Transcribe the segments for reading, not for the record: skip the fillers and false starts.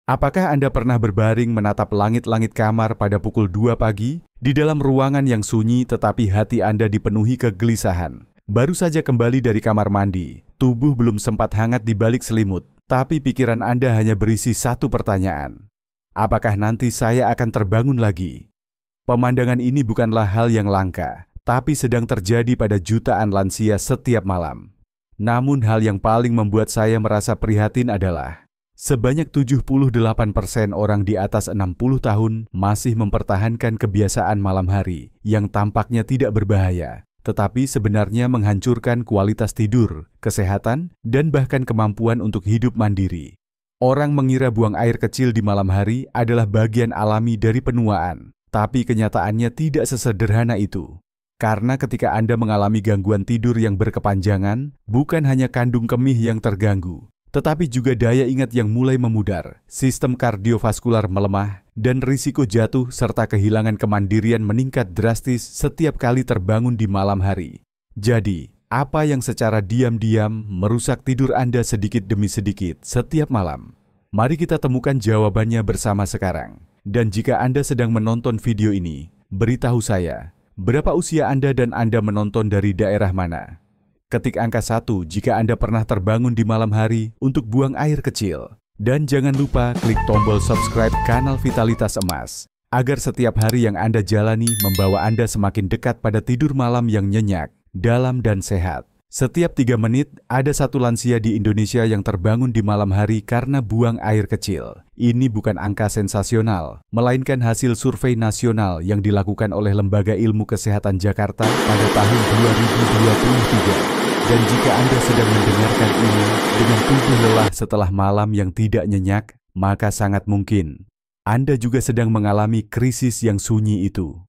Apakah Anda pernah berbaring menatap langit-langit kamar pada pukul 2 pagi di dalam ruangan yang sunyi tetapi hati Anda dipenuhi kegelisahan? Baru saja kembali dari kamar mandi, tubuh belum sempat hangat di balik selimut, tapi pikiran Anda hanya berisi satu pertanyaan. Apakah nanti saya akan terbangun lagi? Pemandangan ini bukanlah hal yang langka, tapi sedang terjadi pada jutaan lansia setiap malam. Namun hal yang paling membuat saya merasa prihatin adalah sebanyak 78% orang di atas 60 tahun masih mempertahankan kebiasaan malam hari yang tampaknya tidak berbahaya, tetapi sebenarnya menghancurkan kualitas tidur, kesehatan, dan bahkan kemampuan untuk hidup mandiri. Orang mengira buang air kecil di malam hari adalah bagian alami dari penuaan, tapi kenyataannya tidak sesederhana itu. Karena ketika Anda mengalami gangguan tidur yang berkepanjangan, bukan hanya kandung kemih yang terganggu, tetapi juga daya ingat yang mulai memudar, sistem kardiovaskular melemah, dan risiko jatuh serta kehilangan kemandirian meningkat drastis setiap kali terbangun di malam hari. Jadi, apa yang secara diam-diam merusak tidur Anda sedikit demi sedikit setiap malam? Mari kita temukan jawabannya bersama sekarang. Dan jika Anda sedang menonton video ini, beritahu saya, berapa usia Anda dan Anda menonton dari daerah mana? Ketik angka 1 jika Anda pernah terbangun di malam hari untuk buang air kecil. Dan jangan lupa klik tombol subscribe kanal Vitalitas Emas, agar setiap hari yang Anda jalani membawa Anda semakin dekat pada tidur malam yang nyenyak, dalam dan sehat. Setiap 3 menit, ada satu lansia di Indonesia yang terbangun di malam hari karena buang air kecil. Ini bukan angka sensasional, melainkan hasil survei nasional yang dilakukan oleh Lembaga Ilmu Kesehatan Jakarta pada tahun 2023. Dan jika Anda sedang mendengarkan ini dengan tubuh lelah setelah malam yang tidak nyenyak, maka sangat mungkin Anda juga sedang mengalami krisis yang sunyi itu.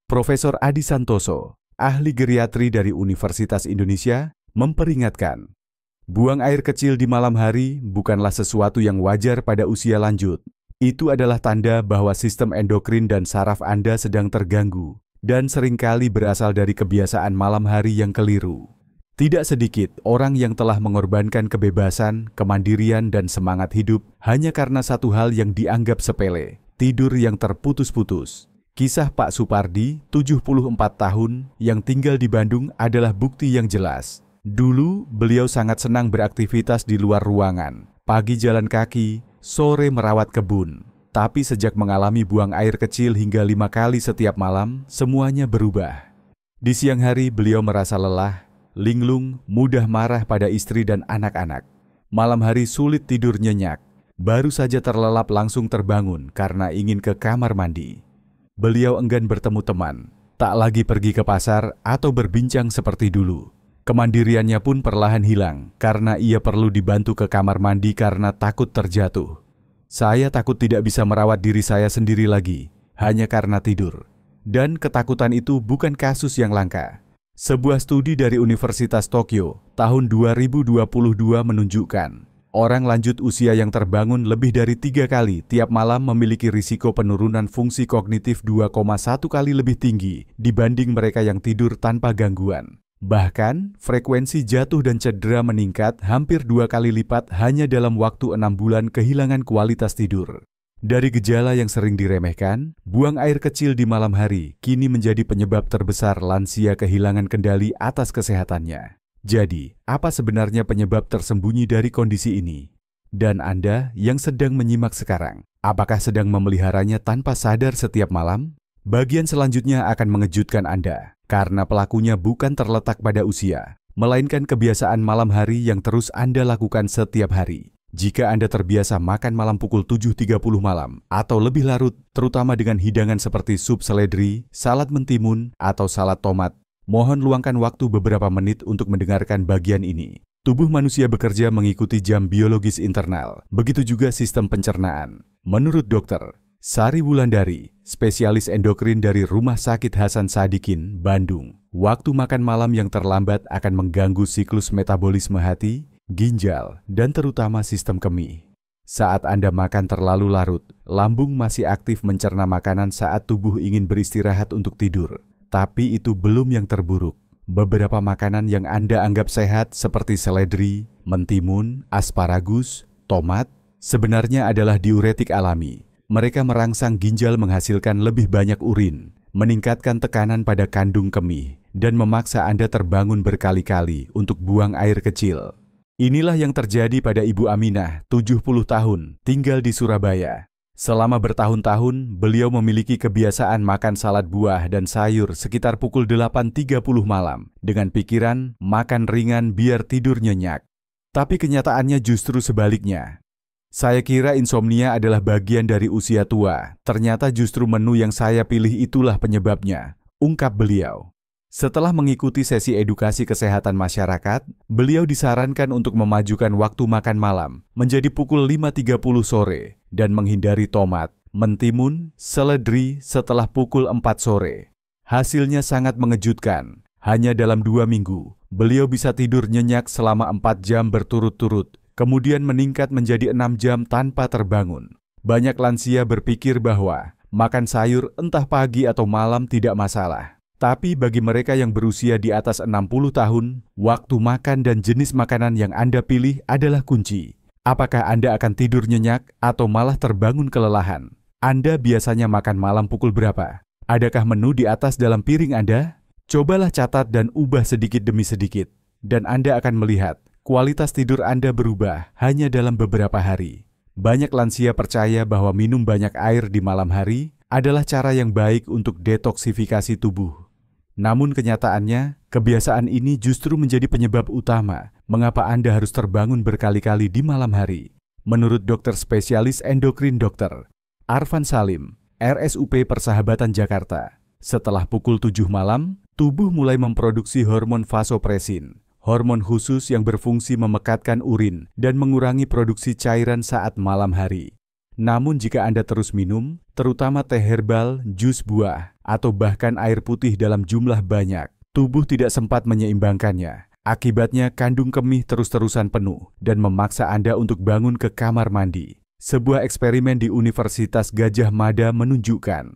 Profesor Adi Santoso, ahli geriatri dari Universitas Indonesia, memperingatkan, buang air kecil di malam hari bukanlah sesuatu yang wajar pada usia lanjut. Itu adalah tanda bahwa sistem endokrin dan saraf Anda sedang terganggu, dan seringkali berasal dari kebiasaan malam hari yang keliru. Tidak sedikit orang yang telah mengorbankan kebebasan, kemandirian, dan semangat hidup hanya karena satu hal yang dianggap sepele, tidur yang terputus-putus. Kisah Pak Supardi, 74 tahun, yang tinggal di Bandung adalah bukti yang jelas. Dulu, beliau sangat senang beraktivitas di luar ruangan, pagi jalan kaki, sore merawat kebun. Tapi sejak mengalami buang air kecil hingga 5 kali setiap malam, semuanya berubah. Di siang hari, beliau merasa lelah, linglung, mudah marah pada istri dan anak-anak. Malam hari sulit tidur nyenyak, baru saja terlelap langsung terbangun karena ingin ke kamar mandi. Beliau enggan bertemu teman, tak lagi pergi ke pasar atau berbincang seperti dulu. Kemandiriannya pun perlahan hilang karena ia perlu dibantu ke kamar mandi karena takut terjatuh. Saya takut tidak bisa merawat diri saya sendiri lagi, hanya karena tidur. Dan ketakutan itu bukan kasus yang langka. Sebuah studi dari Universitas Tokyo tahun 2022 menunjukkan orang lanjut usia yang terbangun lebih dari 3 kali tiap malam memiliki risiko penurunan fungsi kognitif 2,1 kali lebih tinggi dibanding mereka yang tidur tanpa gangguan. Bahkan, frekuensi jatuh dan cedera meningkat hampir 2 kali lipat hanya dalam waktu 6 bulan kehilangan kualitas tidur. Dari gejala yang sering diremehkan, buang air kecil di malam hari kini menjadi penyebab terbesar lansia kehilangan kendali atas kesehatannya. Jadi, apa sebenarnya penyebab tersembunyi dari kondisi ini? Dan Anda yang sedang menyimak sekarang, apakah sedang memeliharanya tanpa sadar setiap malam? Bagian selanjutnya akan mengejutkan Anda, karena pelakunya bukan terletak pada usia, melainkan kebiasaan malam hari yang terus Anda lakukan setiap hari. Jika Anda terbiasa makan malam pukul 7.30 malam atau lebih larut, terutama dengan hidangan seperti sup seledri, salad mentimun, atau salad tomat, mohon luangkan waktu beberapa menit untuk mendengarkan bagian ini. Tubuh manusia bekerja mengikuti jam biologis internal, begitu juga sistem pencernaan. Menurut dokter Sari Wulandari, spesialis endokrin dari Rumah Sakit Hasan Sadikin, Bandung, waktu makan malam yang terlambat akan mengganggu siklus metabolisme hati, ginjal, dan terutama sistem kemih. Saat Anda makan terlalu larut, lambung masih aktif mencerna makanan saat tubuh ingin beristirahat untuk tidur. Tapi itu belum yang terburuk. Beberapa makanan yang Anda anggap sehat seperti seledri, mentimun, asparagus, tomat, sebenarnya adalah diuretik alami. Mereka merangsang ginjal menghasilkan lebih banyak urin, meningkatkan tekanan pada kandung kemih, dan memaksa Anda terbangun berkali-kali untuk buang air kecil. Inilah yang terjadi pada Ibu Aminah, 70 tahun, tinggal di Surabaya. Selama bertahun-tahun, beliau memiliki kebiasaan makan salad buah dan sayur sekitar pukul 8.30 malam, dengan pikiran makan ringan biar tidur nyenyak. Tapi kenyataannya justru sebaliknya. Saya kira insomnia adalah bagian dari usia tua, ternyata justru menu yang saya pilih itulah penyebabnya, ungkap beliau. Setelah mengikuti sesi edukasi kesehatan masyarakat, beliau disarankan untuk memajukan waktu makan malam menjadi pukul 5.30 sore dan menghindari tomat, mentimun, seledri setelah pukul 4 sore. Hasilnya sangat mengejutkan. Hanya dalam 2 minggu, beliau bisa tidur nyenyak selama 4 jam berturut-turut, kemudian meningkat menjadi 6 jam tanpa terbangun. Banyak lansia berpikir bahwa makan sayur entah pagi atau malam tidak masalah. Tapi bagi mereka yang berusia di atas 60 tahun, waktu makan dan jenis makanan yang Anda pilih adalah kunci. Apakah Anda akan tidur nyenyak atau malah terbangun kelelahan? Anda biasanya makan malam pukul berapa? Adakah menu di atas dalam piring Anda? Cobalah catat dan ubah sedikit demi sedikit. Dan Anda akan melihat kualitas tidur Anda berubah hanya dalam beberapa hari. Banyak lansia percaya bahwa minum banyak air di malam hari adalah cara yang baik untuk detoksifikasi tubuh. Namun kenyataannya, kebiasaan ini justru menjadi penyebab utama mengapa Anda harus terbangun berkali-kali di malam hari. Menurut dokter spesialis endokrin Dr. Arfan Salim, RSUP Persahabatan Jakarta, setelah pukul 7 malam, tubuh mulai memproduksi hormon vasopresin, hormon khusus yang berfungsi memekatkan urin dan mengurangi produksi cairan saat malam hari. Namun jika Anda terus minum, terutama teh herbal, jus buah, atau bahkan air putih dalam jumlah banyak, tubuh tidak sempat menyeimbangkannya. Akibatnya kandung kemih terus-terusan penuh dan memaksa Anda untuk bangun ke kamar mandi. Sebuah eksperimen di Universitas Gadjah Mada menunjukkan,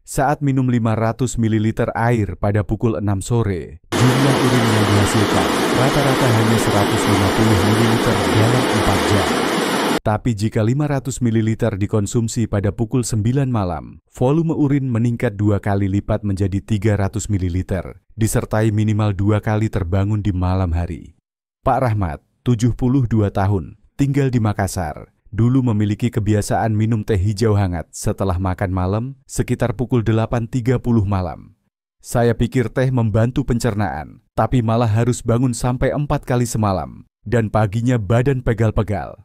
saat minum 500 ml air pada pukul 6 sore, jumlah urin yang dihasilkan rata-rata hanya 150 ml dalam 4 jam. Tapi jika 500 ml dikonsumsi pada pukul 9 malam, volume urin meningkat 2 kali lipat menjadi 300 ml, disertai minimal 2 kali terbangun di malam hari. Pak Rahmat, 72 tahun, tinggal di Makassar, dulu memiliki kebiasaan minum teh hijau hangat setelah makan malam sekitar pukul 8.30 malam. Saya pikir teh membantu pencernaan, tapi malah harus bangun sampai 4 kali semalam, dan paginya badan pegal-pegal.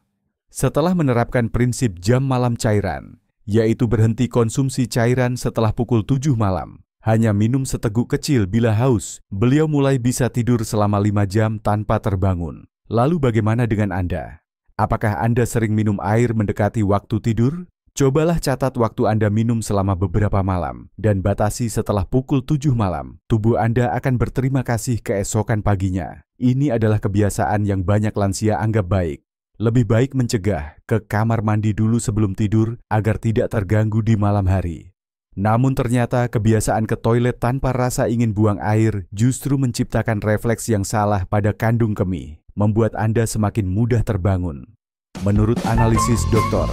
Setelah menerapkan prinsip jam malam cairan, yaitu berhenti konsumsi cairan setelah pukul 7 malam, hanya minum seteguk kecil bila haus, beliau mulai bisa tidur selama 5 jam tanpa terbangun. Lalu bagaimana dengan Anda? Apakah Anda sering minum air mendekati waktu tidur? Cobalah catat waktu Anda minum selama beberapa malam, dan batasi setelah pukul 7 malam. Tubuh Anda akan berterima kasih keesokan paginya. Ini adalah kebiasaan yang banyak lansia anggap baik. Lebih baik mencegah ke kamar mandi dulu sebelum tidur agar tidak terganggu di malam hari. Namun ternyata kebiasaan ke toilet tanpa rasa ingin buang air justru menciptakan refleks yang salah pada kandung kemih, membuat Anda semakin mudah terbangun. Menurut analisis Dr.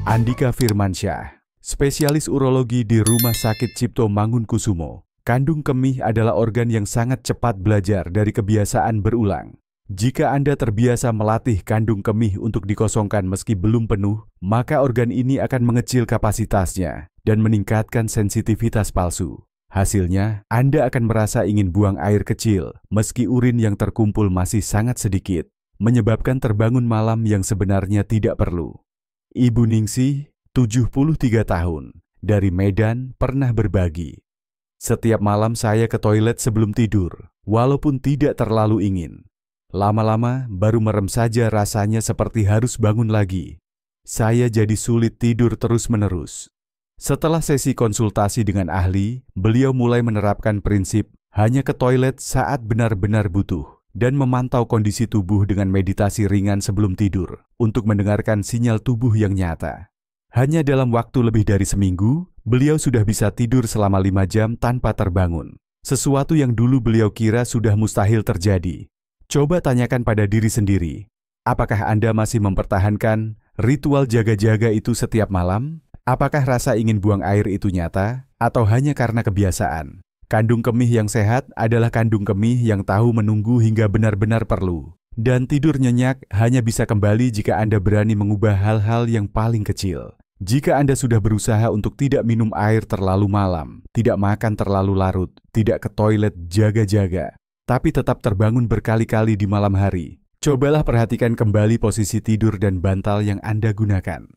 Andika Firmansyah, spesialis urologi di Rumah Sakit Cipto Mangunkusumo, kandung kemih adalah organ yang sangat cepat belajar dari kebiasaan berulang. Jika Anda terbiasa melatih kandung kemih untuk dikosongkan meski belum penuh, maka organ ini akan mengecil kapasitasnya dan meningkatkan sensitivitas palsu. Hasilnya, Anda akan merasa ingin buang air kecil meski urin yang terkumpul masih sangat sedikit, menyebabkan terbangun malam yang sebenarnya tidak perlu. Ibu Ningsih, 73 tahun, dari Medan pernah berbagi. Setiap malam saya ke toilet sebelum tidur, walaupun tidak terlalu ingin. Lama-lama baru merem saja rasanya seperti harus bangun lagi. Saya jadi sulit tidur terus-menerus. Setelah sesi konsultasi dengan ahli, beliau mulai menerapkan prinsip hanya ke toilet saat benar-benar butuh dan memantau kondisi tubuh dengan meditasi ringan sebelum tidur untuk mendengarkan sinyal tubuh yang nyata. Hanya dalam waktu lebih dari seminggu, beliau sudah bisa tidur selama 5 jam tanpa terbangun. Sesuatu yang dulu beliau kira sudah mustahil terjadi. Coba tanyakan pada diri sendiri, apakah Anda masih mempertahankan Ritual jaga-jaga itu setiap malam? Apakah rasa ingin buang air itu nyata, atau hanya karena kebiasaan? Kandung kemih yang sehat adalah kandung kemih yang tahu menunggu hingga benar-benar perlu. Dan tidur nyenyak hanya bisa kembali jika Anda berani mengubah hal-hal yang paling kecil. Jika Anda sudah berusaha untuk tidak minum air terlalu malam, tidak makan terlalu larut, tidak ke toilet jaga-jaga, tapi tetap terbangun berkali-kali di malam hari, cobalah perhatikan kembali posisi tidur dan bantal yang Anda gunakan.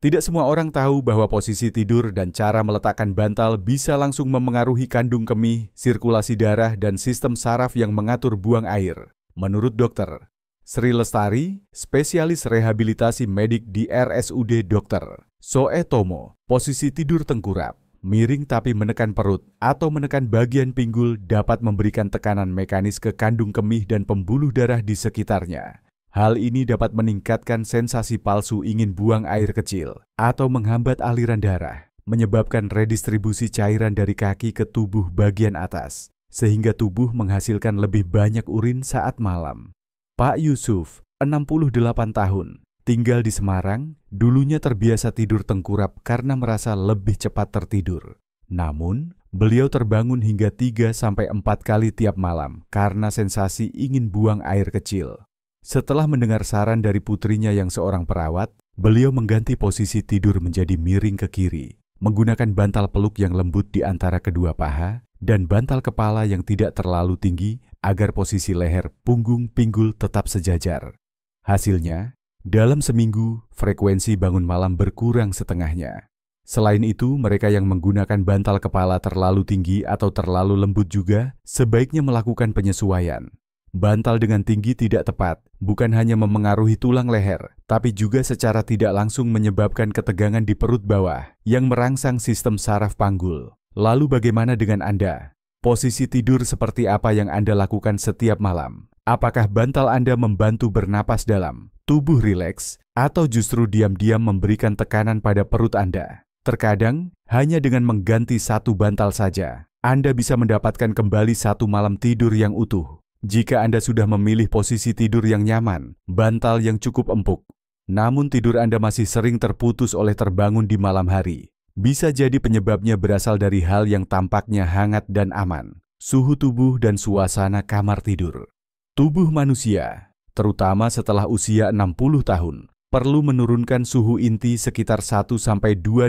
Tidak semua orang tahu bahwa posisi tidur dan cara meletakkan bantal bisa langsung memengaruhi kandung kemih, sirkulasi darah, dan sistem saraf yang mengatur buang air. Menurut Dr. Sri Lestari, spesialis rehabilitasi medik di RSUD Dr. Soe Tomo, posisi tidur tengkurap, miring tapi menekan perut atau menekan bagian pinggul dapat memberikan tekanan mekanis ke kandung kemih dan pembuluh darah di sekitarnya. Hal ini dapat meningkatkan sensasi palsu ingin buang air kecil atau menghambat aliran darah, menyebabkan redistribusi cairan dari kaki ke tubuh bagian atas, sehingga tubuh menghasilkan lebih banyak urin saat malam. Pak Yusuf, 68 tahun, tinggal di Semarang, dulunya terbiasa tidur tengkurap karena merasa lebih cepat tertidur. Namun, beliau terbangun hingga 3-4 kali tiap malam karena sensasi ingin buang air kecil. Setelah mendengar saran dari putrinya yang seorang perawat, beliau mengganti posisi tidur menjadi miring ke kiri, menggunakan bantal peluk yang lembut di antara kedua paha, dan bantal kepala yang tidak terlalu tinggi agar posisi leher, punggung, pinggul tetap sejajar. Hasilnya, dalam seminggu, frekuensi bangun malam berkurang setengahnya. Selain itu, mereka yang menggunakan bantal kepala terlalu tinggi atau terlalu lembut juga sebaiknya melakukan penyesuaian. Bantal dengan tinggi tidak tepat, bukan hanya memengaruhi tulang leher, tapi juga secara tidak langsung menyebabkan ketegangan di perut bawah yang merangsang sistem saraf panggul. Lalu bagaimana dengan Anda? Posisi tidur seperti apa yang Anda lakukan setiap malam? Apakah bantal Anda membantu bernapas dalam, tubuh rileks, atau justru diam-diam memberikan tekanan pada perut Anda? Terkadang, hanya dengan mengganti satu bantal saja, Anda bisa mendapatkan kembali satu malam tidur yang utuh. Jika Anda sudah memilih posisi tidur yang nyaman, bantal yang cukup empuk, namun tidur Anda masih sering terputus oleh terbangun di malam hari, bisa jadi penyebabnya berasal dari hal yang tampaknya hangat dan aman, suhu tubuh dan suasana kamar tidur. Tubuh manusia, terutama setelah usia 60 tahun, perlu menurunkan suhu inti sekitar 1-2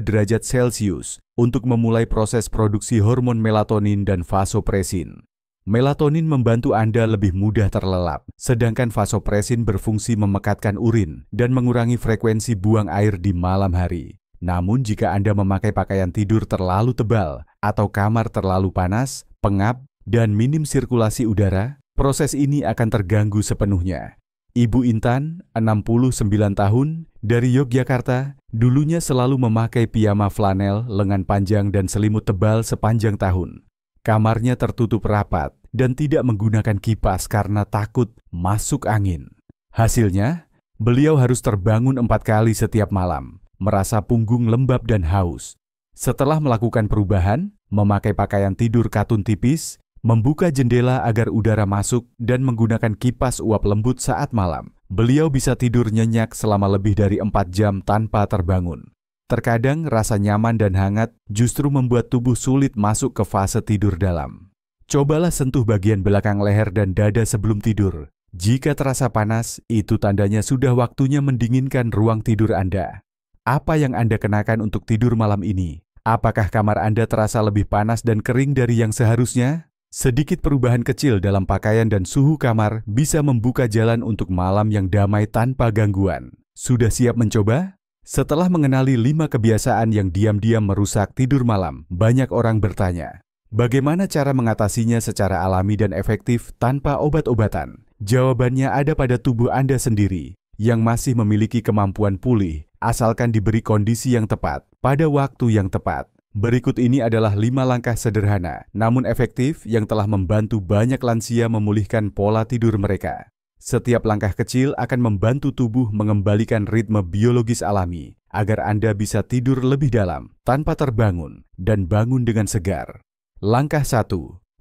derajat Celcius untuk memulai proses produksi hormon melatonin dan vasopresin. Melatonin membantu Anda lebih mudah terlelap, sedangkan vasopresin berfungsi memekatkan urin dan mengurangi frekuensi buang air di malam hari. Namun jika Anda memakai pakaian tidur terlalu tebal atau kamar terlalu panas, pengap, dan minim sirkulasi udara, proses ini akan terganggu sepenuhnya. Ibu Intan, 69 tahun, dari Yogyakarta, dulunya selalu memakai piyama flanel, lengan panjang dan selimut tebal sepanjang tahun. Kamarnya tertutup rapat dan tidak menggunakan kipas karena takut masuk angin. Hasilnya, beliau harus terbangun 4 kali setiap malam, merasa punggung lembab dan haus. Setelah melakukan perubahan, memakai pakaian tidur katun tipis, membuka jendela agar udara masuk dan menggunakan kipas uap lembut saat malam, beliau bisa tidur nyenyak selama lebih dari 4 jam tanpa terbangun. Terkadang rasa nyaman dan hangat justru membuat tubuh sulit masuk ke fase tidur dalam. Cobalah sentuh bagian belakang leher dan dada sebelum tidur. Jika terasa panas, itu tandanya sudah waktunya mendinginkan ruang tidur Anda. Apa yang Anda kenakan untuk tidur malam ini? Apakah kamar Anda terasa lebih panas dan kering dari yang seharusnya? Sedikit perubahan kecil dalam pakaian dan suhu kamar bisa membuka jalan untuk malam yang damai tanpa gangguan. Sudah siap mencoba? Setelah mengenali 5 kebiasaan yang diam-diam merusak tidur malam, banyak orang bertanya, bagaimana cara mengatasinya secara alami dan efektif tanpa obat-obatan? Jawabannya ada pada tubuh Anda sendiri, yang masih memiliki kemampuan pulih, asalkan diberi kondisi yang tepat, pada waktu yang tepat. Berikut ini adalah 5 langkah sederhana, namun efektif yang telah membantu banyak lansia memulihkan pola tidur mereka. Setiap langkah kecil akan membantu tubuh mengembalikan ritme biologis alami agar Anda bisa tidur lebih dalam tanpa terbangun dan bangun dengan segar. Langkah 1.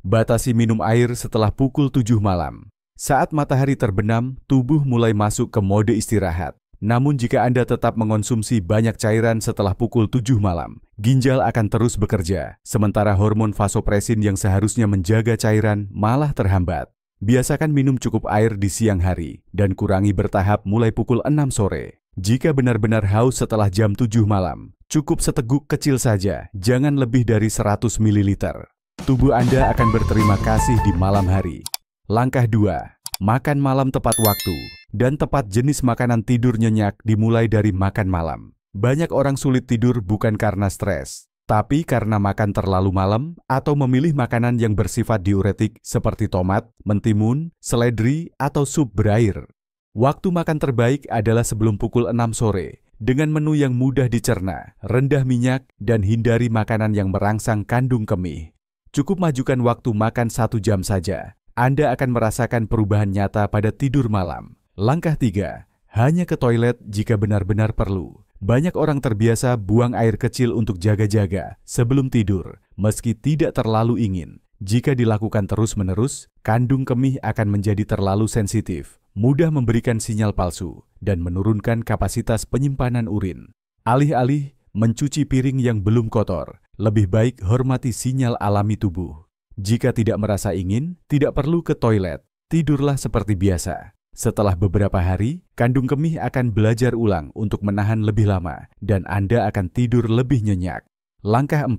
Batasi minum air setelah pukul 7 malam. Saat matahari terbenam, tubuh mulai masuk ke mode istirahat. Namun jika Anda tetap mengonsumsi banyak cairan setelah pukul 7 malam, ginjal akan terus bekerja, sementara hormon vasopresin yang seharusnya menjaga cairan malah terhambat. Biasakan minum cukup air di siang hari, dan kurangi bertahap mulai pukul 6 sore. Jika benar-benar haus setelah jam 7 malam, cukup seteguk kecil saja, jangan lebih dari 100 ml. Tubuh Anda akan berterima kasih di malam hari. Langkah 2. Makan malam tepat waktu dan tepat jenis makanan tidur nyenyak dimulai dari makan malam. Banyak orang sulit tidur bukan karena stres, tapi karena makan terlalu malam atau memilih makanan yang bersifat diuretik seperti tomat, mentimun, seledri, atau sup berair. Waktu makan terbaik adalah sebelum pukul 6 sore, dengan menu yang mudah dicerna, rendah minyak, dan hindari makanan yang merangsang kandung kemih. Cukup majukan waktu makan 1 jam saja. Anda akan merasakan perubahan nyata pada tidur malam. Langkah 3. Hanya ke toilet jika benar-benar perlu. Banyak orang terbiasa buang air kecil untuk jaga-jaga sebelum tidur, meski tidak terlalu ingin. Jika dilakukan terus-menerus, kandung kemih akan menjadi terlalu sensitif, mudah memberikan sinyal palsu, dan menurunkan kapasitas penyimpanan urin. Alih-alih mencuci piring yang belum kotor, lebih baik hormati sinyal alami tubuh. Jika tidak merasa ingin, tidak perlu ke toilet, tidurlah seperti biasa. Setelah beberapa hari, kandung kemih akan belajar ulang untuk menahan lebih lama, dan Anda akan tidur lebih nyenyak. Langkah 4.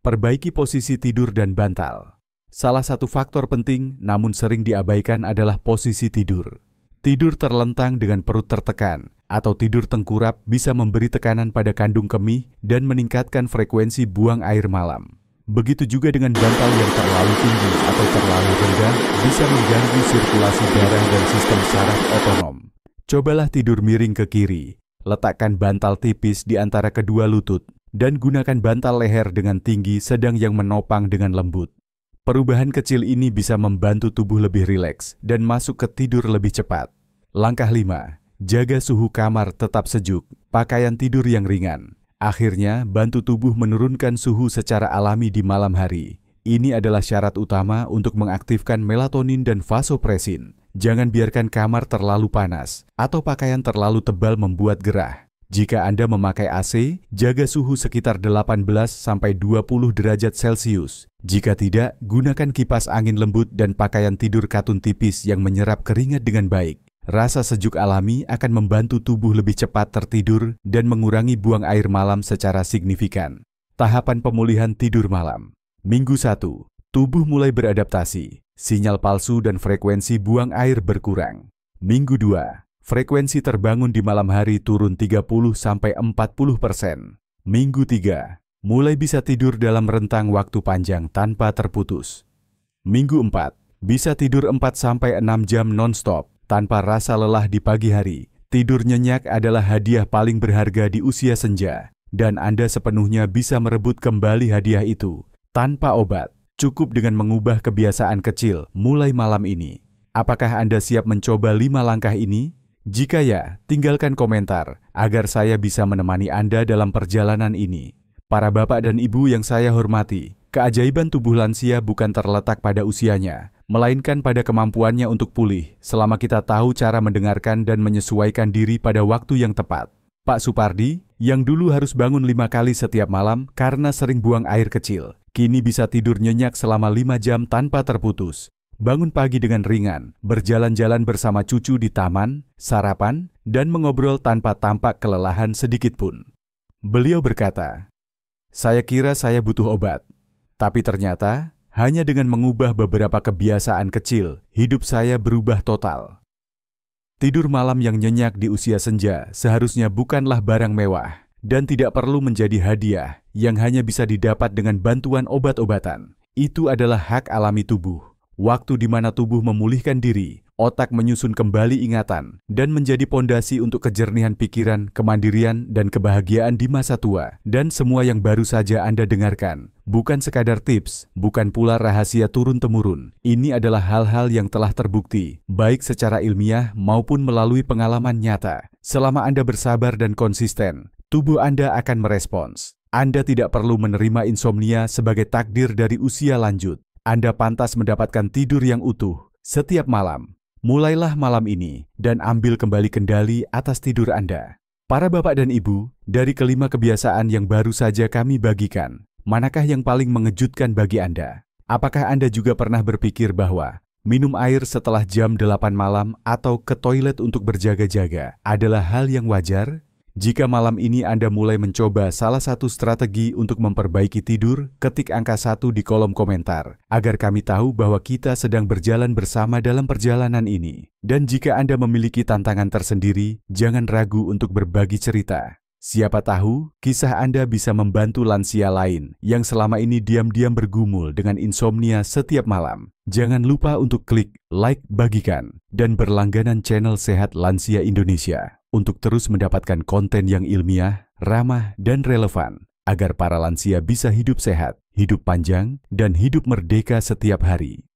Perbaiki posisi tidur dan bantal. Salah satu faktor penting namun sering diabaikan adalah posisi tidur. Tidur terlentang dengan perut tertekan atau tidur tengkurap bisa memberi tekanan pada kandung kemih dan meningkatkan frekuensi buang air malam. Begitu juga dengan bantal yang terlalu tinggi atau terlalu rendah bisa mengganggu sirkulasi darah dan sistem saraf otonom. Cobalah tidur miring ke kiri, letakkan bantal tipis di antara kedua lutut, dan gunakan bantal leher dengan tinggi sedang yang menopang dengan lembut. Perubahan kecil ini bisa membantu tubuh lebih rileks dan masuk ke tidur lebih cepat. Langkah 5. Jaga suhu kamar tetap sejuk, pakaian tidur yang ringan. Akhirnya, bantu tubuh menurunkan suhu secara alami di malam hari. Ini adalah syarat utama untuk mengaktifkan melatonin dan vasopresin. Jangan biarkan kamar terlalu panas atau pakaian terlalu tebal membuat gerah. Jika Anda memakai AC, jaga suhu sekitar 18–20 derajat Celcius. Jika tidak, gunakan kipas angin lembut dan pakaian tidur katun tipis yang menyerap keringat dengan baik. Rasa sejuk alami akan membantu tubuh lebih cepat tertidur dan mengurangi buang air malam secara signifikan. Tahapan pemulihan tidur malam. Minggu 1. Tubuh mulai beradaptasi. Sinyal palsu dan frekuensi buang air berkurang. Minggu 2. Frekuensi terbangun di malam hari turun 30–40%. Minggu 3. Mulai bisa tidur dalam rentang waktu panjang tanpa terputus. Minggu 4. Bisa tidur 4–6 jam non-stop tanpa rasa lelah di pagi hari. Tidur nyenyak adalah hadiah paling berharga di usia senja, dan Anda sepenuhnya bisa merebut kembali hadiah itu tanpa obat. Cukup dengan mengubah kebiasaan kecil mulai malam ini. Apakah Anda siap mencoba 5 langkah ini? Jika ya, tinggalkan komentar agar saya bisa menemani Anda dalam perjalanan ini. Para bapak dan ibu yang saya hormati, keajaiban tubuh lansia bukan terletak pada usianya, melainkan pada kemampuannya untuk pulih selama kita tahu cara mendengarkan dan menyesuaikan diri pada waktu yang tepat. Pak Supardi, yang dulu harus bangun 5 kali setiap malam karena sering buang air kecil, kini bisa tidur nyenyak selama 5 jam tanpa terputus. Bangun pagi dengan ringan, berjalan-jalan bersama cucu di taman, sarapan, dan mengobrol tanpa tampak kelelahan sedikit pun. Beliau berkata, "Saya kira saya butuh obat, tapi ternyata hanya dengan mengubah beberapa kebiasaan kecil, hidup saya berubah total." Tidur malam yang nyenyak di usia senja seharusnya bukanlah barang mewah dan tidak perlu menjadi hadiah yang hanya bisa didapat dengan bantuan obat-obatan. Itu adalah hak alami tubuh. Waktu di mana tubuh memulihkan diri, otak menyusun kembali ingatan, dan menjadi pondasi untuk kejernihan pikiran, kemandirian, dan kebahagiaan di masa tua. Dan semua yang baru saja Anda dengarkan, bukan sekadar tips, bukan pula rahasia turun-temurun. Ini adalah hal-hal yang telah terbukti, baik secara ilmiah maupun melalui pengalaman nyata. Selama Anda bersabar dan konsisten, tubuh Anda akan merespons. Anda tidak perlu menerima insomnia sebagai takdir dari usia lanjut. Anda pantas mendapatkan tidur yang utuh setiap malam. mulailah malam ini dan ambil kembali kendali atas tidur Anda. Para bapak dan ibu, dari kelima kebiasaan yang baru saja kami bagikan, manakah yang paling mengejutkan bagi Anda? Apakah Anda juga pernah berpikir bahwa minum air setelah jam 8 malam atau ke toilet untuk berjaga-jaga adalah hal yang wajar? Jika malam ini Anda mulai mencoba salah satu strategi untuk memperbaiki tidur, ketik angka 1 di kolom komentar, agar kami tahu bahwa kita sedang berjalan bersama dalam perjalanan ini. Dan jika Anda memiliki tantangan tersendiri, jangan ragu untuk berbagi cerita. Siapa tahu, kisah Anda bisa membantu lansia lain yang selama ini diam-diam bergumul dengan insomnia setiap malam. Jangan lupa untuk klik, like, bagikan, dan berlangganan channel Sehat Lansia Indonesia untuk terus mendapatkan konten yang ilmiah, ramah, dan relevan, agar para lansia bisa hidup sehat, hidup panjang, dan hidup merdeka setiap hari.